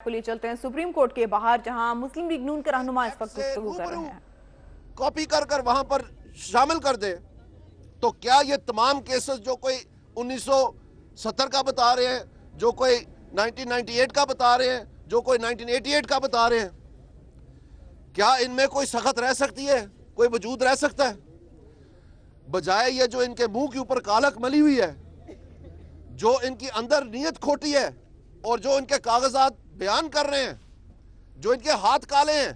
کو لیے چلتے ہیں سپریم کورٹ کے باہر، جہاں مسلم لیگ نون کے رہنما اس وقت گفتگو کر رہے ہیں۔ کاپی کر وہاں پر شامل کر دے تو کیا یہ تمام کیسز جو کوئی 1970 کا بتا رہے ہیں، جو کوئی 1998 کا بتا رہے ہیں، جو کوئی 1988 کا بتا رہے ہیں، کیا ان میں کوئی سخت رہ سکتی ہے، کوئی وجود رہ سکتا ہے؟ بجائے یہ جو ان کے منہ کے اوپر کالک ملی ہوئی ہے، جو ان کی اندر نیت کھوٹی ہے، اور جو ان کے کاغذات بیان کر رہے ہیں، جو ان کے ہاتھ کالے ہیں،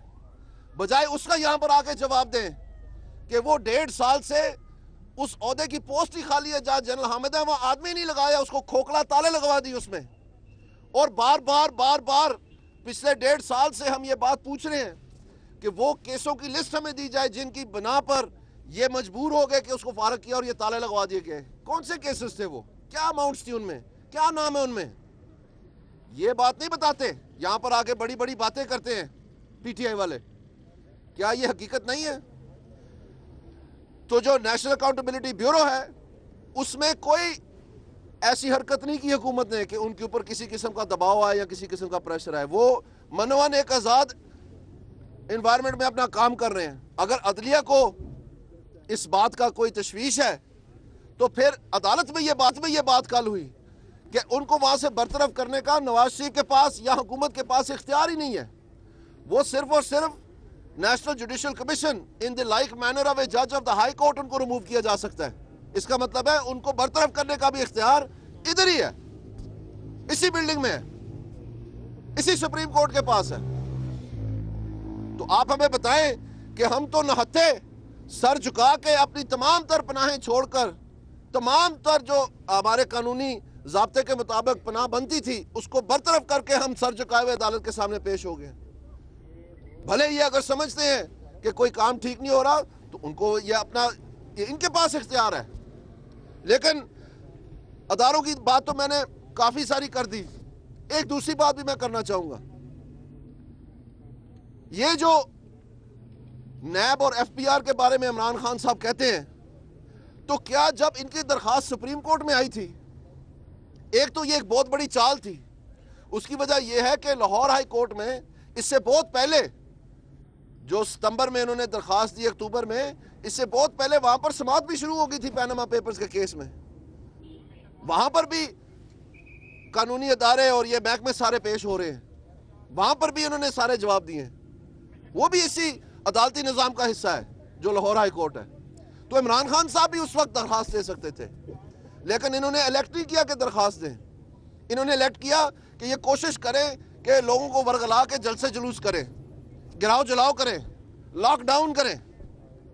بجائے اس کا یہاں پر آ کے جواب دیں کہ وہ 1.5 سال سے اس عہدے کی پوسٹ ہی خالی ہے جہاں جنرل حامد ہے، وہ آدمی نہیں لگایا، اس کو کھوکھلا تالے لگوا دی اس میں، اور بار بار پچھلے 1.5 سال سے ہم یہ بات پوچھ رہے ہیں کہ وہ کیسوں کی لسٹ ہمیں دی جائے جن کی بنا پر یہ مجبور ہو گئے کہ اس کو فارغ کیا اور یہ تالے لگوا دیے گئے۔ کون سے کیسز تھے وہ؟ کیا اماؤنٹس تھی ان میں؟ کیا نام ہے ان میں؟ یہ بات نہیں بتاتے، یہاں پر آگے بڑی بڑی باتیں کرتے ہیں پی ٹی آئی والے۔ کیا یہ حقیقت نہیں ہے؟ تو جو نیشنل اکاؤنٹیبلٹی بیورو ہے، اس میں کوئی ایسی حرکت نہیں کی حکومت نے کہ ان کے اوپر کسی قسم کا دباؤ آئے یا کسی قسم کا پریشر آئے۔ وہ منوان ایک آزاد انوائرمنٹ میں اپنا کام کر رہے ہیں۔ اگر عدلیہ کو اس بات کا کوئی تشویش ہے تو پھر عدالت میں یہ بات کل ہوئی کہ ان کو وہاں سے برطرف کرنے کا نواز شریف کے پاس یا حکومت کے پاس اختیار ہی نہیں ہے۔ وہ صرف اور صرف national judicial commission in the like manner of a جج آف دا ہائی کورٹ ان کو ریموو کیا جا سکتا ہے۔ اس کا مطلب ہے ان کو برطرف کرنے کا بھی اختیار ادھر ہی ہے، اسی بلڈنگ میں ہے، اسی سپریم کورٹ کے پاس ہے۔ تو آپ ہمیں بتائیں کہ ہم تو نہتے سر جھکا کے اپنی تمام تر پناہیں چھوڑ کر، تمام تر جو ہمارے قانونی ضابطے کے مطابق پناہ بنتی تھی اس کو برطرف کر کے ہم سر جھکائے ہوئے عدالت کے سامنے پیش ہو گئے۔ بھلے یہ اگر سمجھتے ہیں کہ کوئی کام ٹھیک نہیں ہو رہا تو ان کو یہ ان کے پاس اختیار ہے، لیکن اداروں کی بات تو میں نے کافی ساری کر دی۔ ایک دوسری بات بھی میں کرنا چاہوں گا، یہ جو نیب اور ایف پی آر کے بارے میں عمران خان صاحب کہتے ہیں، تو کیا جب ان کی درخواست سپریم کورٹ میں آئی تھی، ایک تو یہ ایک بہت بڑی چال تھی، اس کی وجہ یہ ہے کہ لاہور ہائی کورٹ میں اس سے بہت پہلے جو ستمبر میں انہوں نے درخواست دی، اکتوبر میں، اس سے بہت پہلے وہاں پر سماعت بھی شروع ہو گئی تھی پیناما پیپرز کے کیس میں۔ وہاں پر بھی قانونی ادارے اور یہ محکمے سارے پیش ہو رہے ہیں، وہاں پر بھی انہوں نے سارے جواب دیے ہیں، وہ بھی اسی عدالتی نظام کا حصہ ہے جو لاہور ہائی کورٹ ہے۔ تو عمران خان صاحب بھی اس وقت درخواست دے سکتے تھے، لیکن انہوں نے الیکٹ نہیں کیا کہ درخواست دیں۔ انہوں نے الیکٹ کیا کہ یہ کوشش کریں کہ لوگوں کو ورگلا کے جلسے جلوس کریں، گراؤ جلاؤ کریں، لاک ڈاؤن کریں۔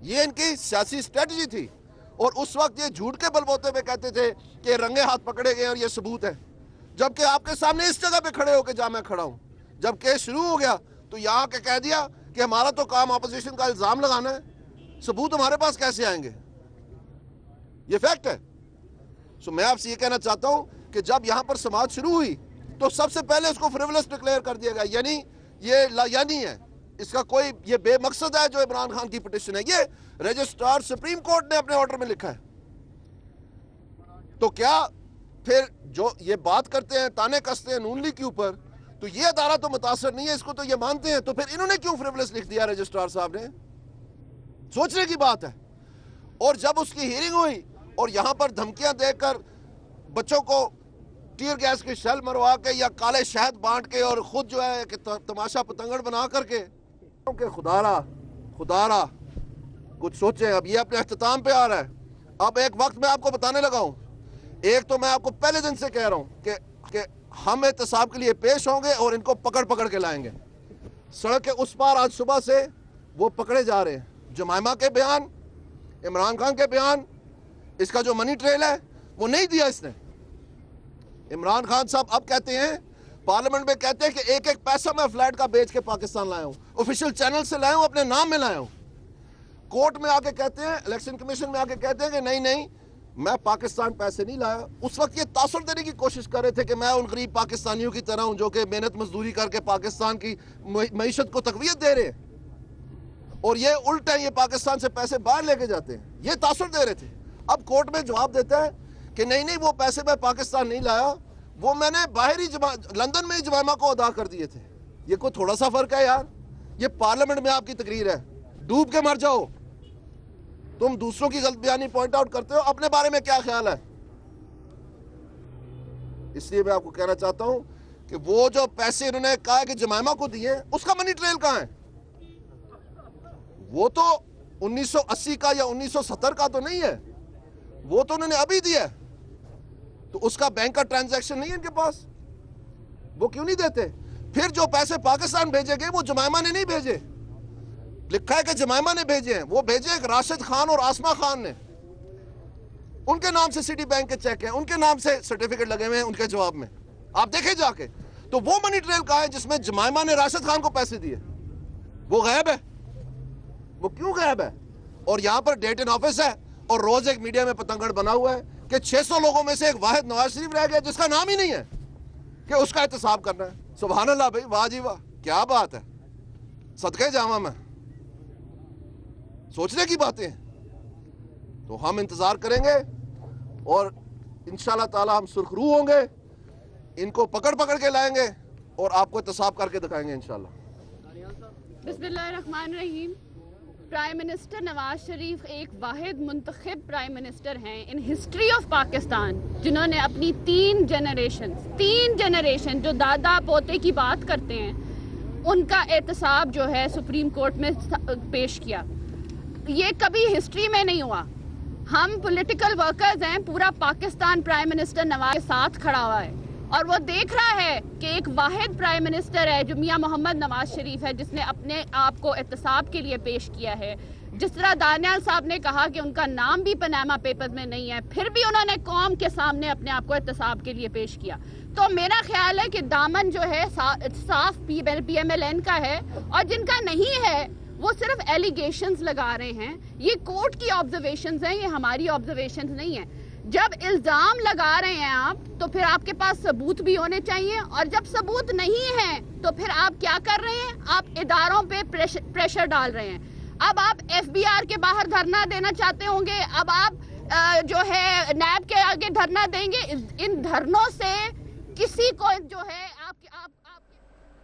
یہ ان کی سیاسی اسٹریٹجی تھی، اور اس وقت یہ جھوٹ کے بلبوتے پہ کہتے تھے کہ رنگے ہاتھ پکڑے گئے اور یہ ثبوت ہے، جبکہ آپ کے سامنے اس جگہ پہ کھڑے ہو کے جہاں میں کھڑا ہوں، جب کیس شروع ہو گیا تو یہاں کے کہہ دیا کہ ہمارا تو کام اپوزیشن کا الزام لگانا ہے، ثبوت ہمارے پاس کیسے آئیں گے؟ یہ فیکٹ ہے۔ سو میں آپ سے یہ کہنا چاہتا ہوں کہ جب یہاں پر سماعت شروع ہوئی تو سب سے پہلے اس کو فریولس ڈکلیئر کر دیا گیا، یعنی یہ یعنی ہے، اس کا کوئی یہ بے مقصد ہے جو عمران خان کی پٹیشن ہے، یہ رجسٹرار سپریم کورٹ نے اپنے آرڈر میں لکھا ہے۔ تو کیا پھر جو یہ بات کرتے ہیں، تانے کستے ہیں نون لیگ کے اوپر، تو یہ ادارہ تو متاثر نہیں ہے، اس کو تو یہ مانتے ہیں، تو پھر انہوں نے کیوں فریولس لکھ دیا رجسٹرار صاحب نے؟ سوچنے کی بات ہے۔ اور جب اس کی ہیرنگ ہوئی اور یہاں پر دھمکیاں دے کر بچوں کو ٹیئر گیس کے شیل مروا کے یا کالے شہد بانٹ کے اور خود جو ہے کہ تماشا پتنگڑ بنا کر کے کہ خدا را کچھ سوچیں۔ اب یہ اپنے اختتام پہ آ رہا ہے۔ اب ایک وقت میں آپ کو بتانے لگا ہوں، ایک تو میں آپ کو پہلے دن سے کہہ رہا ہوں کہ ہم احتساب کے لیے پیش ہوں گے اور ان کو پکڑ کے لائیں گے۔ سڑک کے اس پار آج صبح سے وہ پکڑے جا رہے ہیں۔ جمائمہ کے بیان، عمران خان کے بیان، اس کا جو منی ٹریل ہے وہ نہیں دیا اس نے۔ عمران خان صاحب اب کہتے ہیں پارلیمنٹ میں، کہتے ہیں کہ ایک پیسہ میں فلیٹ کا بیچ کے پاکستان لایا ہوں، آفیشیل چینل سے لایا ہوں، اپنے نام میں لایا ہوں۔ کورٹ میں آ کے کہتے ہیں، الیکشن کمیشن میں آ کے کہتے ہیں کہ نہیں میں پاکستان پیسے نہیں لایا۔ اس وقت یہ تاثر دینے کی کوشش کر رہے تھے کہ میں ان غریب پاکستانیوں کی طرح ہوں جو کہ محنت مزدوری کر کے پاکستان کی معیشت کو تقویت دے رہے ہیں، اور یہ الٹ ہے، یہ پاکستان سے پیسے باہر لے کے جاتے ہیں، یہ تاثر دے رہے تھے۔ اب کورٹ میں جواب دیتا ہے کہ نہیں وہ پیسے میں پاکستان نہیں لایا، وہ میں نے باہری لندن میں جمائمہ کو ادا کر دیے تھے. یہ کوئی تھوڑا سا فرق ہے یار؟ یہ پارلیمنٹ میں آپ کی تقریر ہے, ڈوب کے مر جاؤ. تم دوسروں کی غلط بیانی پوائنٹ آؤٹ کرتے ہو, اپنے بارے میں کیا خیال ہے؟ اس لیے میں آپ کو کہنا چاہتا ہوں کہ وہ جو پیسے انہوں نے کہا کہ جمائمہ کو دیے, اس کا منی ٹریل کہاں ہے؟ وہ تو 1980 کا یا 1970 کا تو نہیں ہے, وہ تو انہوں نے ابھی دیا ہے. تو اس کا بینک کا ٹرانزیکشن نہیں ہے ان کے پاس, وہ کیوں نہیں دیتے؟ پھر جو پیسے پاکستان بھیجے گئے وہ جمائمہ نے نہیں بھیجے, لکھا ہے کہ جمائمہ نے بھیجے ہیں. وہ بھیجے ایک راشد خان اور آسمہ خان نے, ان کے نام سے سٹی بینک کے چیک ہیں, ان کے نام سے سرٹیفکیٹ لگے ہوئے ہیں ان کے جواب میں, آپ دیکھیں جا کے. تو وہ منی ٹریل کہاں ہے جس میں جمائمہ نے راشد خان کو پیسے دیے؟ وہ غائب ہے. وہ کیوں غائب ہے؟ اور یہاں پر ڈیٹ ان آفس ہے, اور روز ایک میڈیا میں پتنگڑ بنا ہوا ہے کہ 600 لوگوں میں سے ایک واحد نواز شریف رہ گیا جس کا نام ہی نہیں ہے کہ اس کا احتساب کرنا ہے. سبحان اللہ بھائی, واہ جی واہ, کیا بات ہے, صدقے جامع میں سوچنے کی باتیں ہیں. تو ہم انتظار کریں گے اور انشاءاللہ تعالی ہم سرخ روح ہوں گے, ان کو پکڑ کے لائیں گے اور آپ کو احتساب کر کے دکھائیں گے انشاءاللہ. بسم اللہ الرحمن الرحیم. پرائم منسٹر نواز شریف ایک واحد منتخب پرائم منسٹر ہیں ان ہسٹری آف پاکستان, جنہوں نے اپنی تین جنریشن جو دادا پوتے کی بات کرتے ہیں, ان کا احتساب جو ہے سپریم کورٹ میں پیش کیا. یہ کبھی ہسٹری میں نہیں ہوا. ہم پولیٹیکل ورکرز ہیں, پورا پاکستان پرائم منسٹر نواز کے ساتھ کھڑا ہوا ہے, اور وہ دیکھ رہا ہے کہ ایک واحد پرائم منسٹر ہے جو میاں محمد نواز شریف ہے, جس نے اپنے آپ کو احتساب کے لیے پیش کیا ہے. جس طرح دانیال صاحب نے کہا کہ ان کا نام بھی پاناما پیپرز میں نہیں ہے, پھر بھی انہوں نے قوم کے سامنے اپنے آپ کو احتساب کے لیے پیش کیا. تو میرا خیال ہے کہ دامن جو ہے صاف پی ایم ایل این کا ہے, اور جن کا نہیں ہے وہ صرف ایلیگیشنز لگا رہے ہیں. یہ کورٹ کی آبزرویشنز ہیں, یہ ہماری آبزرویشنز نہیں ہیں. جب الزام لگا رہے ہیں آپ, تو پھر آپ کے پاس ثبوت بھی ہونے چاہیے, اور جب ثبوت نہیں ہے تو پھر آپ کیا کر رہے ہیں؟ آپ اداروں پہ پریشر ڈال رہے ہیں. اب آپ ایف بی آر کے باہر دھرنا دینا چاہتے ہوں گے, اب آپ جو ہے نیب کے آگے دھرنا دیں گے. ان دھرنوں سے کسی کو جو ہے